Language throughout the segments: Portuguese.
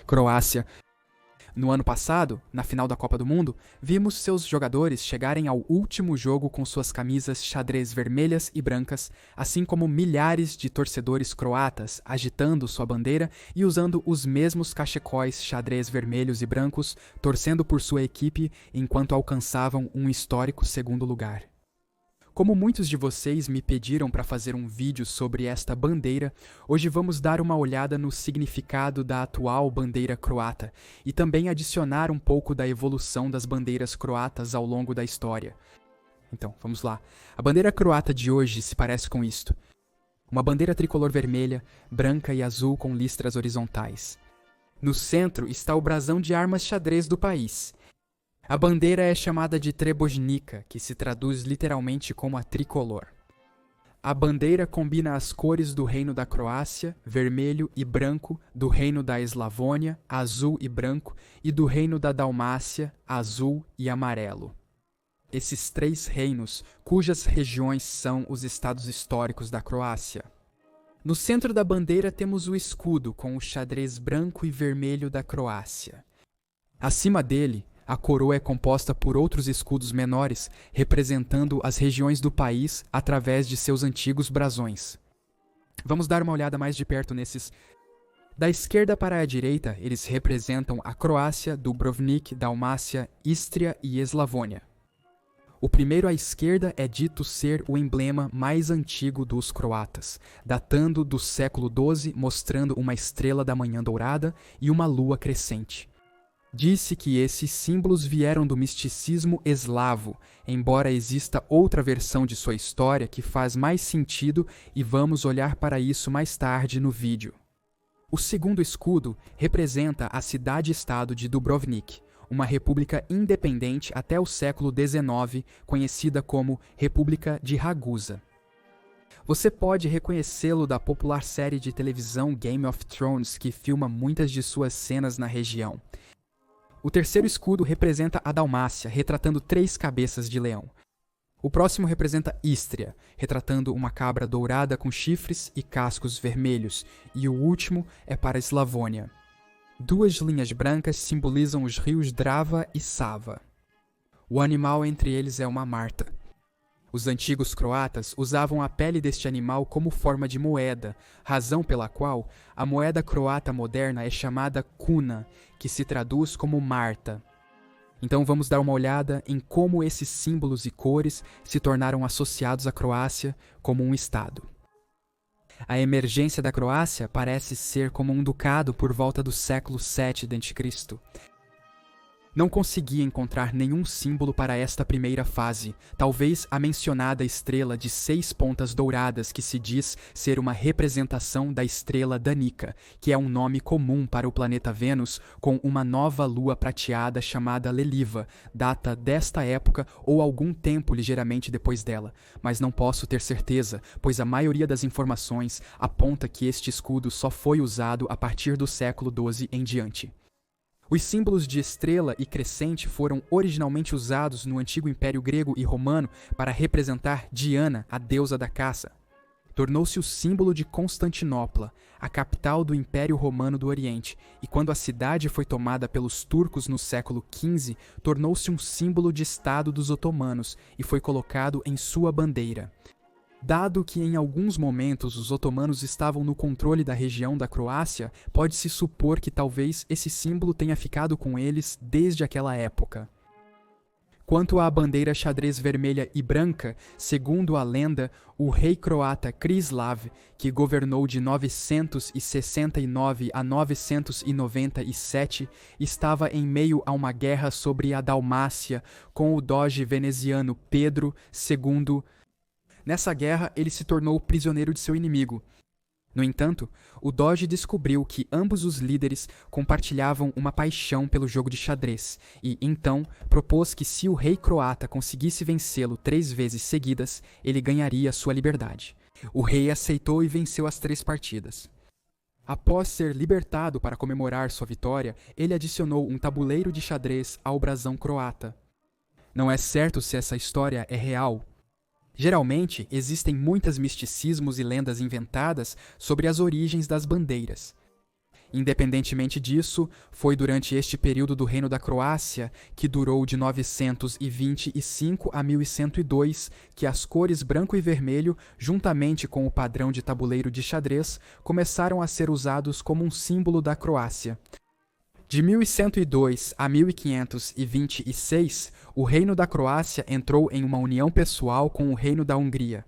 Croácia. No ano passado, na final da Copa do Mundo, vimos seus jogadores chegarem ao último jogo com suas camisas xadrez vermelhas e brancas, assim como milhares de torcedores croatas agitando sua bandeira e usando os mesmos cachecóis xadrez vermelhos e brancos, torcendo por sua equipe enquanto alcançavam um histórico segundo lugar. Como muitos de vocês me pediram para fazer um vídeo sobre esta bandeira, hoje vamos dar uma olhada no significado da atual bandeira croata e também adicionar um pouco da evolução das bandeiras croatas ao longo da história. Então, vamos lá. A bandeira croata de hoje se parece com isto. Uma bandeira tricolor vermelha, branca e azul com listras horizontais. No centro está o brasão de armas xadrez do país. A bandeira é chamada de Trebojnica, que se traduz literalmente como a tricolor. A bandeira combina as cores do Reino da Croácia, vermelho e branco, do Reino da Eslavônia, azul e branco, e do Reino da Dalmácia, azul e amarelo. Esses três reinos, cujas regiões são os estados históricos da Croácia. No centro da bandeira temos o escudo com o xadrez branco e vermelho da Croácia. Acima dele, a coroa é composta por outros escudos menores, representando as regiões do país através de seus antigos brasões. Vamos dar uma olhada mais de perto nesses. Da esquerda para a direita, eles representam a Croácia, Dubrovnik, Dalmácia, Istria e Eslavônia. O primeiro à esquerda é dito ser o emblema mais antigo dos croatas, datando do século XII, mostrando uma estrela da manhã dourada e uma lua crescente. Disse que esses símbolos vieram do misticismo eslavo, embora exista outra versão de sua história que faz mais sentido e vamos olhar para isso mais tarde no vídeo. O segundo escudo representa a cidade-estado de Dubrovnik, uma república independente até o século XIX, conhecida como República de Ragusa. Você pode reconhecê-lo da popular série de televisão Game of Thrones, que filma muitas de suas cenas na região. O terceiro escudo representa a Dalmácia, retratando 3 cabeças de leão. O próximo representa Istria, retratando uma cabra dourada com chifres e cascos vermelhos, e o último é para a Eslavônia. 2 linhas brancas simbolizam os rios Drava e Sava. O animal entre eles é uma marta. Os antigos croatas usavam a pele deste animal como forma de moeda, razão pela qual a moeda croata moderna é chamada kuna, que se traduz como marta. Então vamos dar uma olhada em como esses símbolos e cores se tornaram associados à Croácia como um estado. A emergência da Croácia parece ser como um ducado por volta do século VII d.C. Não consegui encontrar nenhum símbolo para esta primeira fase, talvez a mencionada estrela de 6 pontas douradas que se diz ser uma representação da estrela Danica, que é um nome comum para o planeta Vênus, com uma nova lua prateada chamada Leliva, data desta época ou algum tempo ligeiramente depois dela, mas não posso ter certeza, pois a maioria das informações aponta que este escudo só foi usado a partir do século XII em diante. Os símbolos de estrela e crescente foram originalmente usados no antigo Império Grego e Romano para representar Diana, a deusa da caça. Tornou-se o símbolo de Constantinopla, a capital do Império Romano do Oriente, e quando a cidade foi tomada pelos turcos no século XV, tornou-se um símbolo de Estado dos otomanos e foi colocado em sua bandeira. Dado que em alguns momentos os otomanos estavam no controle da região da Croácia, pode-se supor que talvez esse símbolo tenha ficado com eles desde aquela época. Quanto à bandeira xadrez vermelha e branca, segundo a lenda, o rei croata Krislav, que governou de 969 a 997, estava em meio a uma guerra sobre a Dalmácia com o doge veneziano Pedro II. Nessa guerra, ele se tornou prisioneiro de seu inimigo. No entanto, o doge descobriu que ambos os líderes compartilhavam uma paixão pelo jogo de xadrez e, então, propôs que se o rei croata conseguisse vencê-lo 3 vezes seguidas, ele ganharia sua liberdade. O rei aceitou e venceu as 3 partidas. Após ser libertado para comemorar sua vitória, ele adicionou um tabuleiro de xadrez ao brasão croata. Não é certo se essa história é real. Geralmente, existem muitos misticismos e lendas inventadas sobre as origens das bandeiras. Independentemente disso, foi durante este período do Reino da Croácia, que durou de 925 a 1102, que as cores branco e vermelho, juntamente com o padrão de tabuleiro de xadrez, começaram a ser usados como um símbolo da Croácia. De 1102 a 1526, o Reino da Croácia entrou em uma união pessoal com o Reino da Hungria.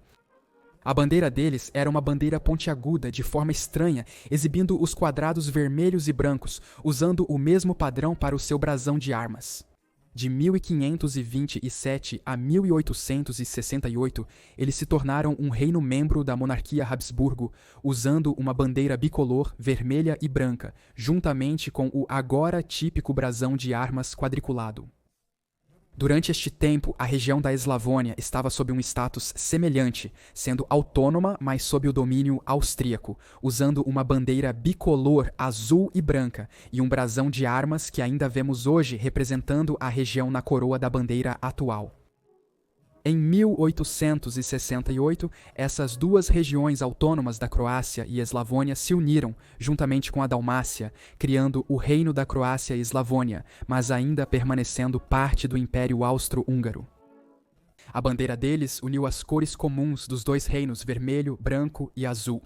A bandeira deles era uma bandeira pontiaguda de forma estranha, exibindo os quadrados vermelhos e brancos, usando o mesmo padrão para o seu brasão de armas. De 1527 a 1868, eles se tornaram um reino membro da monarquia Habsburgo, usando uma bandeira bicolor vermelha e branca, juntamente com o agora típico brasão de armas quadriculado. Durante este tempo, a região da Eslavônia estava sob um status semelhante, sendo autônoma, mas sob o domínio austríaco, usando uma bandeira bicolor azul e branca e um brasão de armas que ainda vemos hoje representando a região na coroa da bandeira atual. Em 1868, essas duas regiões autônomas da Croácia e Eslavônia se uniram, juntamente com a Dalmácia, criando o Reino da Croácia e Eslavônia, mas ainda permanecendo parte do Império Austro-Húngaro. A bandeira deles uniu as cores comuns dos dois reinos, vermelho, branco e azul.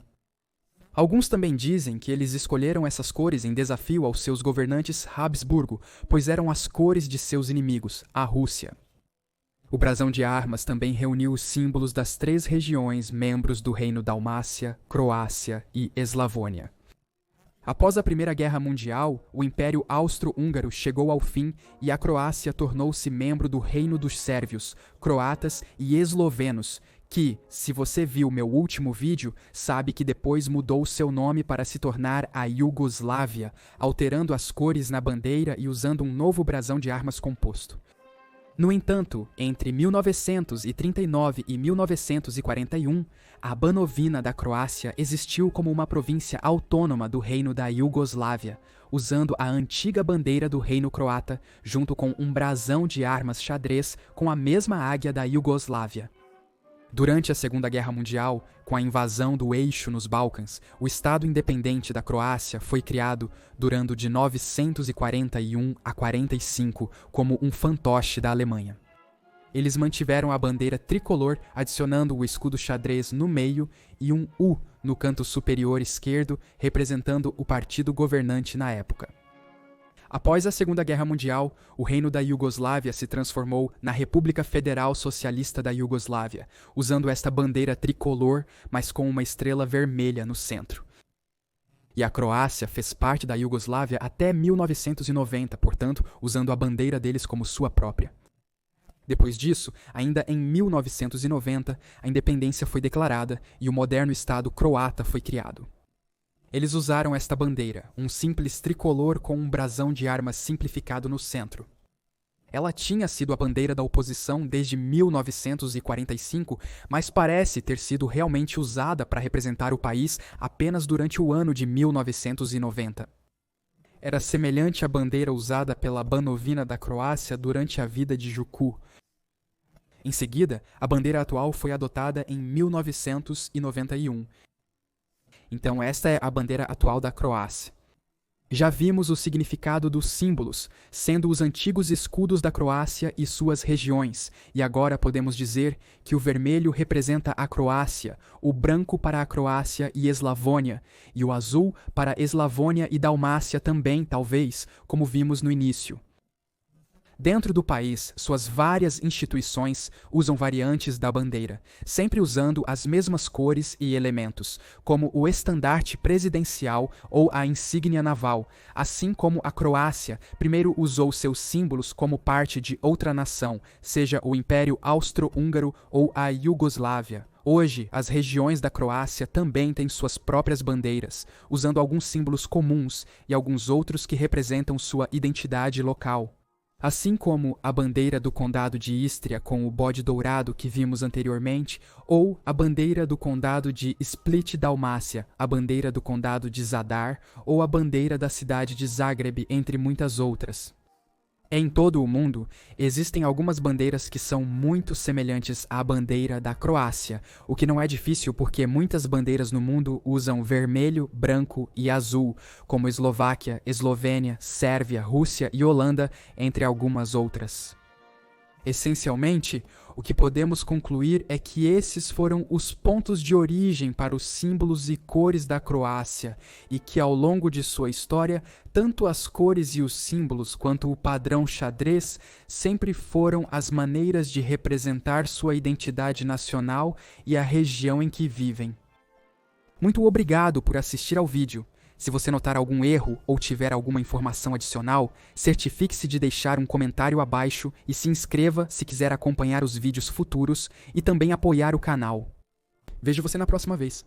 Alguns também dizem que eles escolheram essas cores em desafio aos seus governantes Habsburgo, pois eram as cores de seus inimigos, a Rússia. O brasão de armas também reuniu os símbolos das três regiões membros do Reino Dalmácia, Croácia e Eslavônia. Após a Primeira Guerra Mundial, o Império Austro-Húngaro chegou ao fim e a Croácia tornou-se membro do Reino dos Sérvios, Croatas e Eslovenos, que, se você viu meu último vídeo, sabe que depois mudou seu nome para se tornar a Iugoslávia, alterando as cores na bandeira e usando um novo brasão de armas composto. No entanto, entre 1939 e 1941, a Banovina da Croácia existiu como uma província autônoma do Reino da Iugoslávia, usando a antiga bandeira do Reino Croata, junto com um brasão de armas xadrez com a mesma águia da Iugoslávia. Durante a Segunda Guerra Mundial, com a invasão do Eixo nos Balcãs, o Estado independente da Croácia foi criado durando de 941 a 45 como um fantoche da Alemanha. Eles mantiveram a bandeira tricolor, adicionando o escudo xadrez no meio e um U no canto superior esquerdo, representando o partido governante na época. Após a Segunda Guerra Mundial, o Reino da Iugoslávia se transformou na República Federal Socialista da Iugoslávia, usando esta bandeira tricolor, mas com uma estrela vermelha no centro. E a Croácia fez parte da Iugoslávia até 1990, portanto, usando a bandeira deles como sua própria. Depois disso, ainda em 1990, a independência foi declarada e o moderno Estado croata foi criado. Eles usaram esta bandeira, um simples tricolor com um brasão de armas simplificado no centro. Ela tinha sido a bandeira da oposição desde 1945, mas parece ter sido realmente usada para representar o país apenas durante o ano de 1990. Era semelhante à bandeira usada pela Banovina da Croácia durante a vida de Juku. Em seguida, a bandeira atual foi adotada em 1991. Então esta é a bandeira atual da Croácia. Já vimos o significado dos símbolos, sendo os antigos escudos da Croácia e suas regiões, e agora podemos dizer que o vermelho representa a Croácia, o branco para a Croácia e Eslavônia, e o azul para Eslavônia e Dalmácia também, talvez, como vimos no início. Dentro do país, suas várias instituições usam variantes da bandeira, sempre usando as mesmas cores e elementos, como o estandarte presidencial ou a insígnia naval, assim como a Croácia primeiro usou seus símbolos como parte de outra nação, seja o Império Austro-Húngaro ou a Iugoslávia. Hoje, as regiões da Croácia também têm suas próprias bandeiras, usando alguns símbolos comuns e alguns outros que representam sua identidade local. Assim como a bandeira do Condado de Istria com o bode dourado que vimos anteriormente, ou a bandeira do Condado de Split-Dalmácia, a bandeira do Condado de Zadar, ou a bandeira da cidade de Zagreb, entre muitas outras. Em todo o mundo, existem algumas bandeiras que são muito semelhantes à bandeira da Croácia, o que não é difícil porque muitas bandeiras no mundo usam vermelho, branco e azul, como Eslováquia, Eslovênia, Sérvia, Rússia e Holanda, entre algumas outras. Essencialmente, o que podemos concluir é que esses foram os pontos de origem para os símbolos e cores da Croácia, e que ao longo de sua história, tanto as cores e os símbolos quanto o padrão xadrez sempre foram as maneiras de representar sua identidade nacional e a região em que vivem. Muito obrigado por assistir ao vídeo. Se você notar algum erro ou tiver alguma informação adicional, certifique-se de deixar um comentário abaixo e se inscreva se quiser acompanhar os vídeos futuros e também apoiar o canal. Vejo você na próxima vez.